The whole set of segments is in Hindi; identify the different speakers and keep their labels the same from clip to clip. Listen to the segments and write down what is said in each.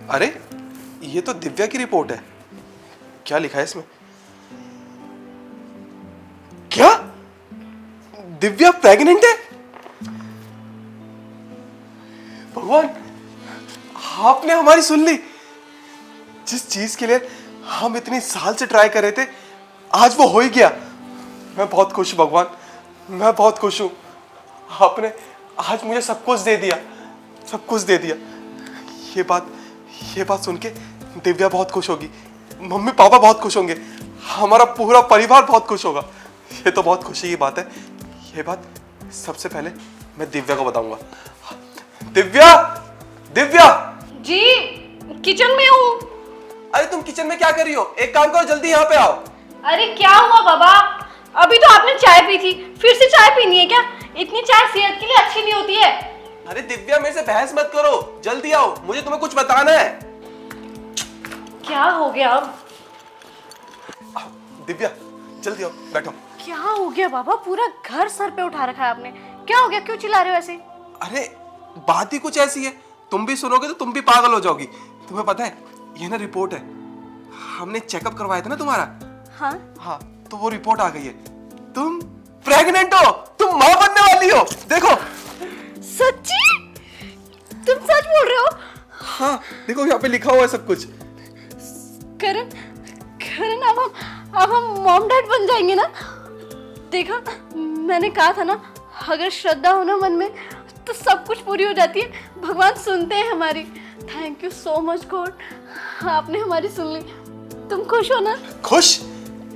Speaker 1: अरे ये तो दिव्या की रिपोर्ट है। क्या लिखा है इसमें? क्या दिव्या प्रेग्नेंट है? भगवान, आपने हमारी सुन ली। जिस चीज के लिए हम इतनी साल से ट्राई कर रहे थे, आज वो हो ही गया। मैं बहुत खुश हूं भगवान, मैं बहुत खुश हूं। आपने आज मुझे सब कुछ दे दिया, सब कुछ दे दिया। ये बात सुन के दिव्या बहुत खुश होगी, मम्मी पापा बहुत खुश होंगे, हमारा पूरा परिवार बहुत खुश होगा। ये तो बहुत खुशी की बात है। ये बात सबसे पहले मैं दिव्या को बताऊंगा। दिव्या, दिव्या
Speaker 2: जी किचन में हूँ।
Speaker 1: अरे तुम किचन में क्या कर रही हो? एक काम करो, जल्दी यहाँ पे आओ।
Speaker 2: अरे क्या हुआ बाबा? अभी तो आपने चाय पी थी, फिर से चाय पीनी है क्या? इतनी चाय सेहत के लिए अच्छी नहीं होती है।
Speaker 1: अरे दिव्या, मेरे से बहस मत करो, जल्दी आओ, मुझे तुम्हें कुछ बताना है।
Speaker 2: क्या हो गया अब?
Speaker 1: दिव्या जल्दी आओ, बैठो।
Speaker 2: क्या हो गया बाबा? पूरा घर सर पे उठा रखा है आपने। क्या हो गया? क्यों चिल्ला रहे हो ऐसे?
Speaker 1: अरे बात ही कुछ ऐसी है, तुम भी सुनोगे तो तुम भी पागल हो जाओगी। तुम्हें पता है, ये ना रिपोर्ट है, हमने चेकअप करवाया था ना तुम्हारा। हाँ, तो वो रिपोर्ट आ गई है। तुम प्रेग्नेंट हो, तुम माँ बनने वाली हो। देखो।
Speaker 2: सच्ची? तुम सच बोल रहे हो?
Speaker 1: हाँ देखो, यहाँ पे लिखा हुआ है सब कुछ।
Speaker 2: करण, करण अब हम मॉम डैड बन जाएंगे ना? देखा, मैंने कहा था ना, अगर श्रद्धा हो ना मन में तो सब कुछ पूरी हो जाती है। भगवान सुनते हैं हमारी। Thank you so much God, आपने हमारी सुन ली। तुम खुश हो ना?
Speaker 1: खुश?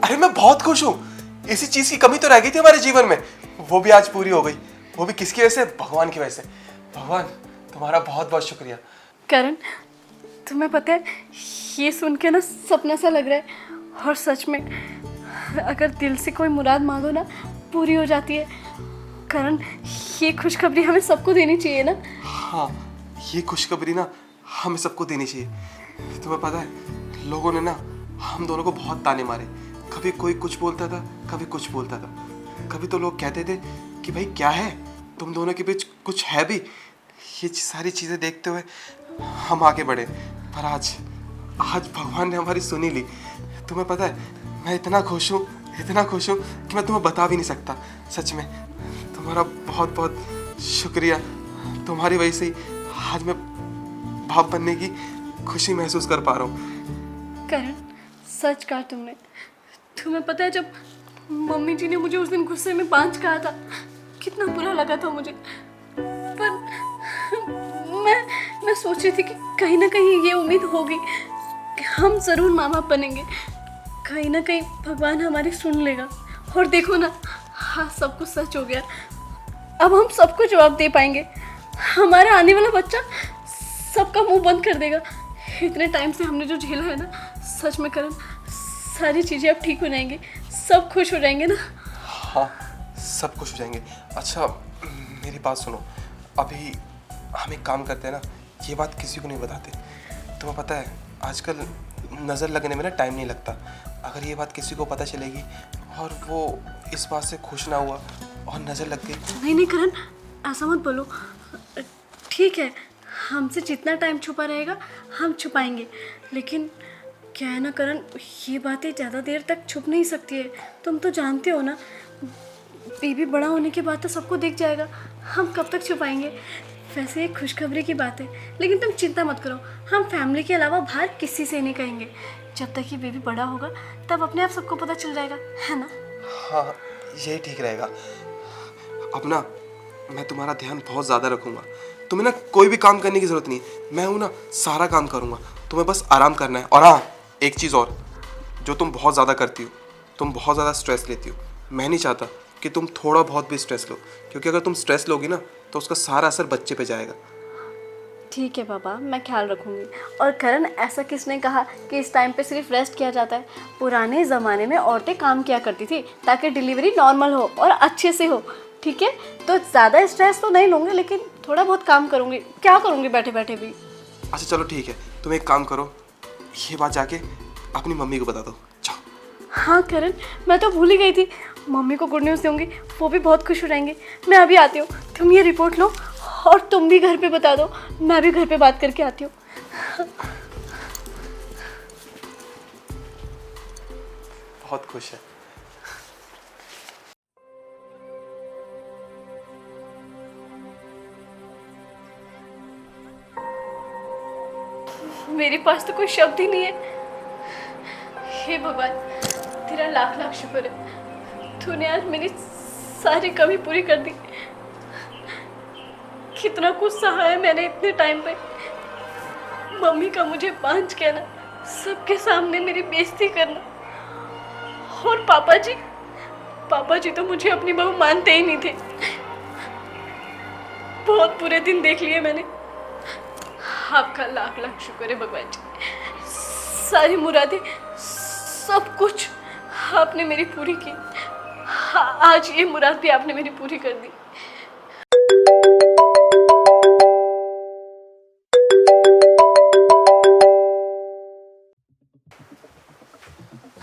Speaker 1: अरे मैं बहुत खुश हूँ। इसी चीज की कमी तो रह गई थी हमारे जीवन में, वो भी आज पूरी हो गई। वो भी किसकी वजह से? भगवान की वजह से। भगवान तुम्हारा बहुत बहुत शुक्रिया।
Speaker 2: करण, तुम्हें पता है, ये सुन के ना सपना सा लग रहा है, और सच में अगर दिल से कोई मुराद मांगो ना, पूरी हो जाती है। करण, ये खुशखबरी हमें सबको देनी चाहिए ना?
Speaker 1: हाँ, ये खुशखबरी ना हमें सबको देनी चाहिए। तुम्हें पता है, लोगों ने ना हम दोनों को बहुत ताने मारे। कभी कोई कुछ बोलता था, कभी कुछ बोलता था। कभी तो लोग कहते थे कि भाई क्या है, तुम दोनों के बीच कुछ है भी। ये सारी चीज़ें देखते हुए हम आगे बढ़े, पर आज भगवान ने हमारी सुनी ली। तुम्हें पता है, मैं इतना खुश हूँ, इतना खुश हूँ कि मैं तुम्हें बता भी नहीं सकता। सच में तुम्हारा बहुत बहुत शुक्रिया। तुम्हारी वजह से ही आज मैं बाप बनने की खुशी महसूस कर पा रहा हूँ।
Speaker 2: करण, सच कहा तुमने। तुम्हें पता है, जब मम्मी जी ने मुझे उस दिन गुस्से में 5 कहा था, कितना बुरा लगा था मुझे। पर मैं सोच रही थी कि कहीं ना कहीं ये उम्मीद होगी कि हम ज़रूर माँ बाप बनेंगे। कहीं ना कहीं भगवान हमारी सुन लेगा। और देखो ना, हाँ, सब कुछ सच हो गया। अब हम सबको जवाब दे पाएंगे। हमारा आने वाला बच्चा सबका मुंह बंद कर देगा। इतने टाइम से हमने जो झेला है ना, सच में करण, सारी चीज़ें अब ठीक हो जाएंगी। सब खुश हो जाएंगे ना?
Speaker 1: हाँ, सब खुश हो जाएंगे। अच्छा मेरी बात सुनो, अभी हम एक काम करते हैं ना, ये बात किसी को नहीं बताते। तुम्हें पता है, आजकल नज़र लगने में ना टाइम नहीं लगता। अगर ये बात किसी को पता चलेगी और वो इस बात से खुश ना हुआ और नज़र लग गई।
Speaker 2: नहीं करण, ऐसा मत बोलो। ठीक है, हमसे जितना टाइम छुपा रहेगा हम छुपाएंगे, लेकिन क्या है ना करण, ये बातें ज़्यादा देर तक छुप नहीं सकती है। तुम तो जानते हो ना, बेबी बड़ा होने के बाद तो सबको दिख जाएगा। हम कब तक छुपाएंगे? वैसे एक खुशखबरी की बात है, लेकिन तुम चिंता मत करो, हम फैमिली के अलावा बाहर किसी से नहीं कहेंगे। जब तक ये बेबी बड़ा होगा तब अपने आप सबको पता चल जाएगा, है ना?
Speaker 1: हाँ, यही ठीक रहेगा। अब ना मैं तुम्हारा ध्यान बहुत ज़्यादा रखूँगा। तुम्हें ना कोई भी काम करने की ज़रूरत नहीं है, मैं हूँ ना, सारा काम करूँगा। तुम्हें बस आराम करना है। और हाँ, एक चीज़ और, जो तुम बहुत ज़्यादा करती हो, तुम बहुत ज़्यादा स्ट्रेस लेती हो। मैं नहीं चाहता कि तुम थोड़ा बहुत भी स्ट्रेस लो, क्योंकि अगर तुम स्ट्रेस लोगी ना तो उसका सारा असर बच्चे पे जाएगा।
Speaker 2: ठीक है बाबा, मैं ख्याल रखूँगी। और करण, ऐसा किसने कहा कि इस टाइम पे सिर्फ रेस्ट किया जाता है? पुराने ज़माने में औरतें काम किया करती थी ताकि डिलीवरी नॉर्मल हो और अच्छे से हो। ठीक है, तो ज़्यादा स्ट्रेस तो नहीं लूँगी, लेकिन थोड़ा बहुत काम करूँगी। क्या करूँगी बैठे बैठे भी?
Speaker 1: अच्छा चलो ठीक है, तुम एक काम करो, ये बात जाके अपनी मम्मी को बता दो। जाओ।
Speaker 2: हाँ करण, मैं तो भूल ही गई थी। मम्मी को गुड न्यूज़ दूँगी, वो भी बहुत खुश हो जाएंगे। मैं अभी आती हूँ, तुम ये रिपोर्ट लो और तुम भी घर पे बता दो। मैं भी घर पे बात करके आती हूँ।
Speaker 1: बहुत खुश है।
Speaker 2: मेरे पास तो कोई शब्द ही नहीं है। हे भगवान, तेरा लाख लाख शुक्र है, तूने आज मेरी सारी कमी पूरी कर दी। कितना कुछ सहा है मैंने इतने टाइम पे। मम्मी का मुझे बांझ कहना, सबके सामने मेरी बेइज्जती करना, और पापा जी तो मुझे अपनी बहू मानते ही नहीं थे। बहुत बुरे दिन देख लिए मैंने। आपका लाख लाख शुक्र है भगवान जी, सारी मुरादें, सब कुछ आपने मेरी पूरी की। आज ये मुराद भी आपने मेरी पूरी कर दी।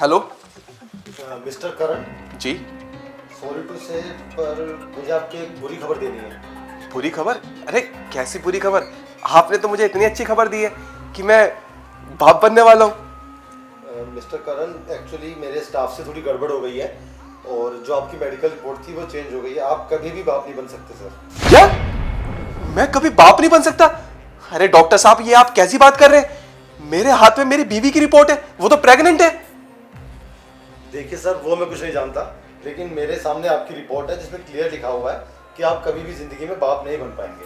Speaker 1: Hello
Speaker 3: mister Karan,
Speaker 1: ji.
Speaker 3: Sorry to say, पर मुझे आपको एक बुरी खबर देनी है।
Speaker 1: बुरी खबर? अरे कैसी बुरी खबर? आपने तो मुझे इतनी अच्छी खबर दी है कि मैं बाप बनने वाला हूँ।
Speaker 3: मिस्टर करण, एक्चुअली मेरे स्टाफ से थोड़ी गड़बड़ हो गई है और जो आपकी मेडिकल रिपोर्ट थी वो चेंज हो गई है। आप कभी भी बाप नहीं बन सकते सर।
Speaker 1: क्या? मैं कभी बाप नहीं बन सकता? अरे डॉक्टर साहब, ये आप कैसी बात कर रहे हैं? मेरे हाथ में मेरी बीवी की रिपोर्ट है, वो तो प्रेग्नेंट है।
Speaker 3: देखिए सर, वो मैं कुछ नहीं जानता, लेकिन मेरे सामने आपकी रिपोर्ट है जिसमें क्लियर लिखा हुआ है कि आप कभी भी जिंदगी में बाप नहीं बन पाएंगे।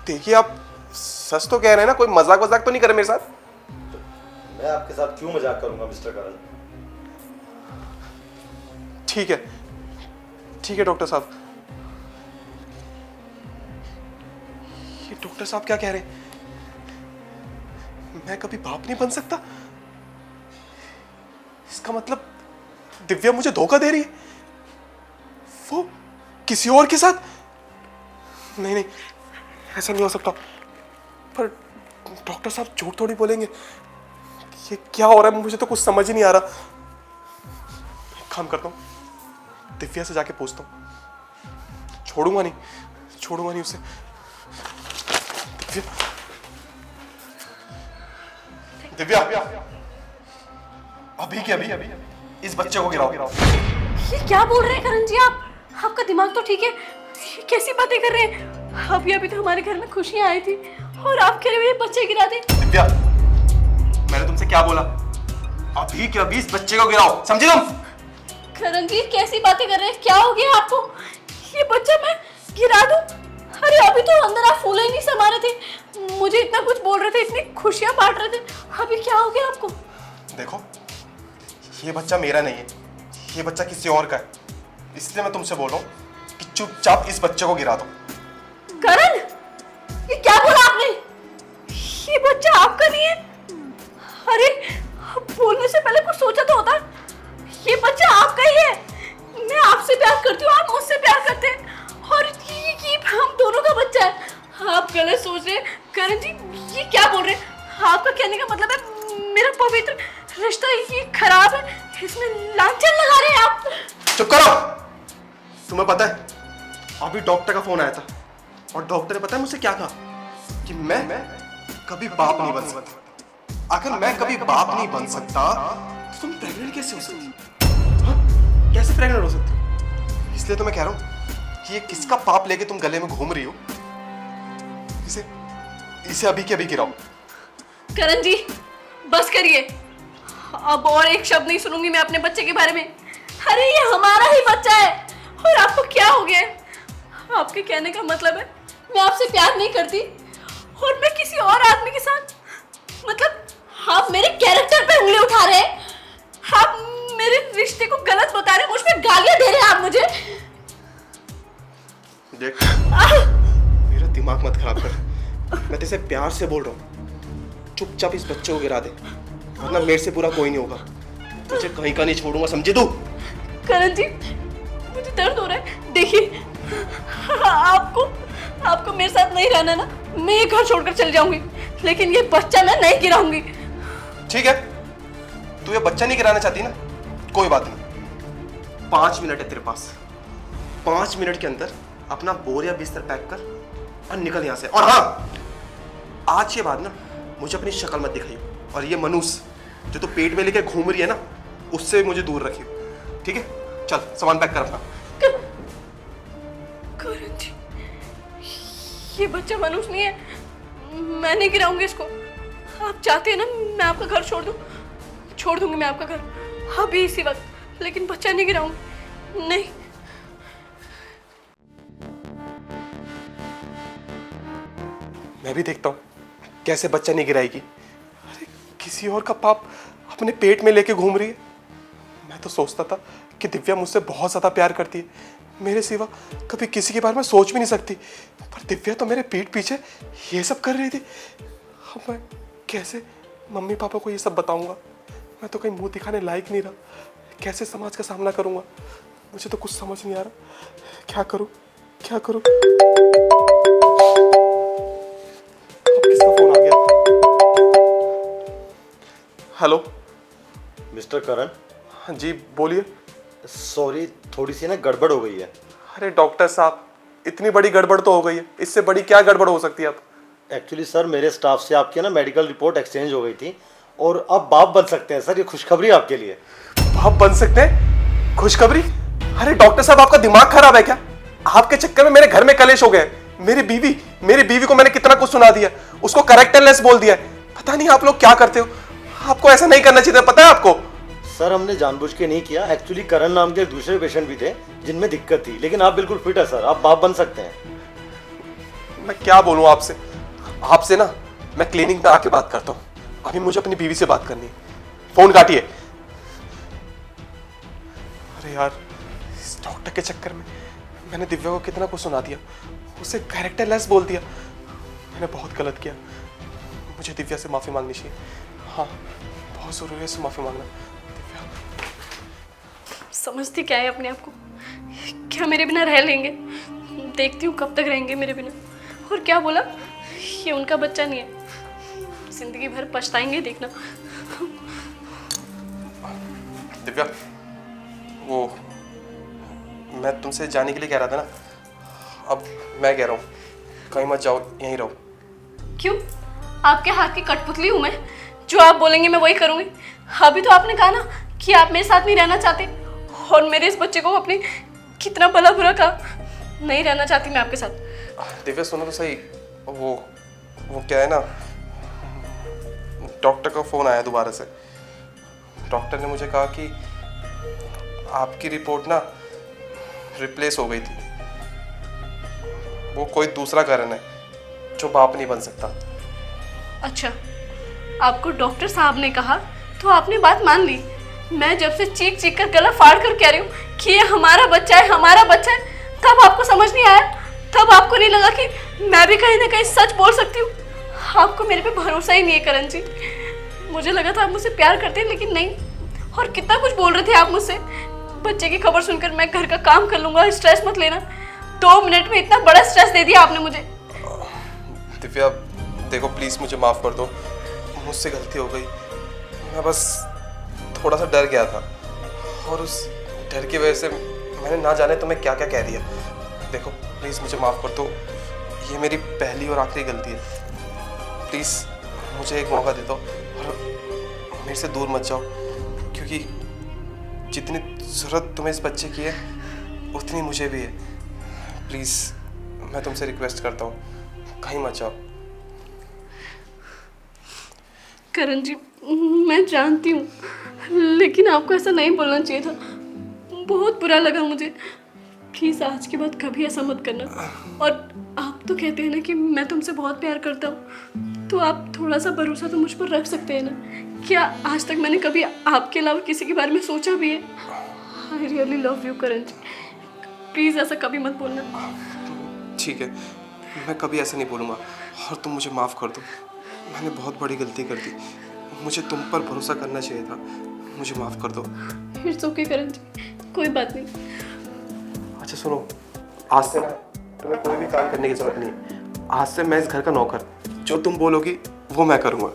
Speaker 1: देखिए, आप सच तो कह रहे हैं ना? कोई मजाक वजाक तो नहीं करे मेरे साथ?
Speaker 3: तो मैं आपके साथ क्यों मजाक करूंगा मिस्टर करण?
Speaker 1: ठीक है डॉक्टर साहब। ये डॉक्टर साहब क्या कह रहे हैं? मैं कभी बाप नहीं बन सकता? इसका मतलब दिव्या मुझे धोखा दे रही है, वो किसी और के साथ। नहीं, ऐसा नहीं हो सकता। पर डॉक्टर साहब झूठ थोड़ी बोलेंगे। ये क्या हो रहा है? मुझे तो कुछ समझ ही नहीं आ रहा। एक काम करता हूं, दिव्या से जाके पूछता हूं। छोड़ूंगा नहीं उसे। दिव्या, अभी के अभी इस बच्चे को गिराओ।
Speaker 2: ये क्या बोल रहे हैं करण जी आप? आपका दिमाग तो ठीक है? ये कैसी बातें कर रहे हैं? अभी तो हमारे घर में खुशियां आई थी और आप कह रहे हो ये बच्चे गिरा दे।
Speaker 1: दिव्या, मैंने तुमसे क्या बोला? अभी के अभी इस बच्चे को गिराओ, समझे तुम?
Speaker 2: करण जी कैसी बातें कर रहे हैं? क्या हो गया आपको? ये बच्चा मैं गिरा दूं? अरे अभी तो अंदर आप फूले ही नहीं समा रहे थे, मुझे इतना कुछ बोल रहे थे, इतनी खुशियां बांट रहे थे, अभी क्या हो गया आपको?
Speaker 1: देखो, ये बच्चा मेरा नहीं है, ये बच्चा किसी और का है। इसलिए मैं तुमसे बोल रहा हूँ कि चुपचाप इस बच्चे को गिरा दो।
Speaker 2: करण, ये क्या बोला आपने? ये बच्चा आपका नहीं है? अरे बोलने से पहले कुछ सोचा तो होता। ये बच्चा आपका ही है। मैं आपसे प्यार करती हूँ, आप मुझसे प्यार करते हैं, और ये हम दोनों का बच्चा है। आप गलत सोच रहे हैं करण जी। ये क्या बोल रहे हैं? आपका कहने का मतलब है मेरा पवित्र रिश्ता ये खराब है, इसमें लांछन लगा रहे हैं आप?
Speaker 1: चुप करो। तुम्हें पता है, अभी डॉक्टर का फोन आया था और डॉक्टर ने पता है मुझसे क्या कहा? कि मैं कभी बाप नहीं बन सकता। अगर मैं कभी बाप नहीं बन सकता तो तुम प्रेग्नेंट कैसे हो सकती? हाँ? कैसे प्रेग्नेंट हो सकती हो? इसलिए तो मैं कह रहा हूँ कि ये किसका पाप लेके तुम गले में घूम रही हो? इसे अभी के अभी गिराओ।
Speaker 2: करण जी बस करिए, अब और एक शब्द नहीं सुनूंगी मैं अपने बच्चे के बारे में। अरे ये हमारा ही बच्चा है, और आपको क्या हो गया है? आपके कहने का मतलब है मैं आपसे प्यार नहीं करती और मैं किसी और आदमी के साथ, मतलब आप मेरे कैरेक्टर पे उंगली उठा रहे हैं, आप मेरे रिश्ते को गलत बता रहे हैं, मुझ पे गालियां दे रहे हैं आप मुझे।
Speaker 1: देख, मेरा दिमाग मत खराब कर। मैं तेरे से प्यार से बोल रहा हूँ, चुपचाप इस बच्चे को गिरा दे, वरना मेरे से बुरा कोई नहीं होगा। तुझे कहीं का नहीं छोड़ूंगा, समझे तू?
Speaker 2: करण जी मुझे दर्द हो रहा है। देखिए, आपको मेरे साथ नहीं रहना ना, मैं ये घर छोड़कर चल जाऊंगी, लेकिन ये बच्चा मैं नहीं गिराऊंगी।
Speaker 1: ठीक है, तू ये बच्चा नहीं गिराना चाहती ना, कोई बात नहीं। 5 मिनट है तेरे पास। 5 मिनट के अंदर अपना बोरिया बिस्तर पैक कर और निकल यहाँ से। और हाँ, आज के बाद ना मुझे अपनी शक्ल मत दिखाइयो, और ये मनुष्य जो तू पेट में लेके घूम रही है ना, उससे मुझे दूर रखियो, ठीक है? चल सामान पैक कर अपना।
Speaker 2: करण जी, ये बच्चा मनुष्य नहीं है, मैं नहीं गिराऊंगी इसको। आप चाहते हैं ना मैं आपका घर छोड़ दूं? छोड़ दूंगी मैं आपका घर अभी इसी वक्त, लेकिन बच्चा नहीं गिराऊंगी, नहीं।
Speaker 1: मैं भी देखता हूँ कैसे बच्चा नहीं गिराएगी। अरे किसी और का पाप अपने पेट में लेके घूम रही है। मैं तो सोचता था कि दिव्या मुझसे बहुत ज़्यादा प्यार करती है, मेरे सिवा कभी किसी के बारे में सोच भी नहीं सकती, पर दिव्या तो मेरे पीठ पीछे ये सब कर रही थी। अब मैं कैसे मम्मी पापा को ये सब बताऊंगा? मैं तो कहीं मुंह दिखाने लायक नहीं रहा, कैसे समाज का सामना करूंगा? मुझे तो कुछ समझ नहीं आ रहा, क्या करूं क्या करूं? अब किसका फोन आ गया? हेलो
Speaker 3: मिस्टर करण,
Speaker 1: हाँ जी बोलिए।
Speaker 3: सॉरी, थोड़ी सी ना गड़बड़ हो गई है।
Speaker 1: अरे डॉक्टर साहब, इतनी बड़ी गड़बड़ तो हो गई है, इससे बड़ी क्या गड़बड़ हो सकती है? अब
Speaker 3: एक्चुअली सर, मेरे स्टाफ से आपकी ना मेडिकल रिपोर्ट एक्सचेंज हो गई थी और अब बाप बन सकते हैं सर। ये खुशखबरी आपके लिए।
Speaker 1: आप बन सकते हैं? खुशखबरी? अरे डॉक्टर साहब, आपका दिमाग खराब है क्या? आपके चक्कर में मेरे घर में कलेश हो गए। मेरी बीवी को मैंने कितना कुछ सुना दिया, उसको कैरेक्टरलेस बोल दिया। पता नहीं आप लोग क्या करते हो, आपको ऐसा नहीं करना चाहिए, पता है आपको?
Speaker 3: सर, हमने जानबूझ के नहीं किया। एक्चुअली करण नाम के दूसरे पेशेंट भी थे जिनमें दिक्कत थी, लेकिन आप बिल्कुल फिट है सर, आप बाप बन सकते हैं।
Speaker 1: मैं क्या बोलूं आपसे ना मैं क्लिनिक में आके बात करता हूँ। अभी मुझे अपनी बीवी से बात करनी है। फोन काटिए। अरे यार, इस डॉक्टर के चक्कर में मैंने दिव्या को कितना कुछ सुना दिया, उसे कैरेक्टरलेस बोल दिया। मैंने बहुत गलत किया, मुझे दिव्या से माफी मांगनी चाहिए। हाँ, बहुत जरूरी है इससे माफी मांगना। दिव्या,
Speaker 2: समझती क्या है अपने आप को? क्या मेरे बिना रह लेंगे? देखती हूँ कब तक रहेंगे मेरे बिना। और क्या बोला, ये उनका बच्चा नहीं है, जिंदगी भर पछताएंगे, देखना।
Speaker 1: दिव्या, वो मैं तुमसे जाने के लिए कह रहा था ना, अब मैं कह रहा हूँ कहीं मत जाओ, यहीं रहो।
Speaker 2: क्यों? आपके हाथ की कठपुतली हूँ मैं? जो आप बोलेंगे मैं वही करूँगी। अभी तो आपने कहा ना कि आप मेरे साथ नहीं रहना चाहते, और मेरे इस बच्चे को अपने कितना भला बुरा कहा। नहीं रहना चाहती मैं आपके साथ।
Speaker 1: दिव्या सुनो तो सही, वो क्या है ना, डॉक्टर का फ़ोन आया दोबारा से। डॉक्टर ने मुझे कहा कि आपकी रिपोर्ट ना रिप्लेस हो गई थी। वो कोई दूसरा कारण है जो बाप नहीं बन सकता।
Speaker 2: अच्छा, आपको डॉक्टर साहब ने कहा तो आपने बात मान ली। मैं जब से चीख चीख कर गला फाड़ कर कह रही हूँ कि ये हमारा बच्चा है, हमारा बच्चा है, तब आपको समझ नहीं आया? तब आपको नहीं लगा कि मैं भी कहीं ना कहीं सच बोल सकती हूँ? आपको मेरे पे भरोसा ही नहीं है करण जी। मुझे लगा था आप मुझसे प्यार करते हैं, लेकिन नहीं। और कितना कुछ बोल रहे थे आप मुझसे। बच्चे की खबर सुनकर मैं घर का काम कर लूंगा, स्ट्रेस मत लेना। 2 मिनट में इतना बड़ा स्ट्रेस दे दिया आपने मुझे।
Speaker 1: दिव्या देखो, प्लीज़ मुझे माफ़ कर दो, मुझसे गलती हो गई। मैं बस थोड़ा सा डर गया था, और उस डर की वजह से मैंने ना जाने तुम्हें क्या क्या कह दिया। देखो प्लीज़ मुझे माफ़ कर दो, ये मेरी पहली और आखिरी गलती है। प्लीज़ मुझे एक मौका दे दो और मेरे से दूर मत जाओ, क्योंकि जितनी ज़रूरत तुम्हें इस बच्चे की है उतनी मुझे भी है। प्लीज़ मैं तुमसे रिक्वेस्ट करता हूँ, कहीं मत जाओ।
Speaker 2: करण जी, मैं जानती हूँ, लेकिन आपको ऐसा नहीं बोलना चाहिए था। बहुत बुरा लगा मुझे। प्लीज़ आज के बाद कभी ऐसा मत करना। और आप तो कहते हैं ना कि मैं तुमसे बहुत प्यार करता हूँ, तो आप थोड़ा सा भरोसा तो मुझ पर रख सकते हैं ना। क्या आज तक मैंने कभी आपके अलावा किसी के बारे में सोचा भी है? I really love you Karan ji, please ऐसा कभी मत बोलना।
Speaker 1: ठीक है, मैं कभी ऐसा नहीं बोलूँगा, और तुम मुझे माफ़ कर दो। मैंने बहुत बड़ी गलती कर दी, मुझे तुम पर भरोसा करना चाहिए था। मुझे माफ़ कर दो।
Speaker 2: इट्स ओके करण जी, कोई बात नहीं।
Speaker 1: अच्छा सुनो, आज से ना तुम्हें कोई भी काम करने की ज़रूरत नहीं है। आज से मैं इस घर का नौकर, जो तुम बोलोगी वो मैं करूँगा।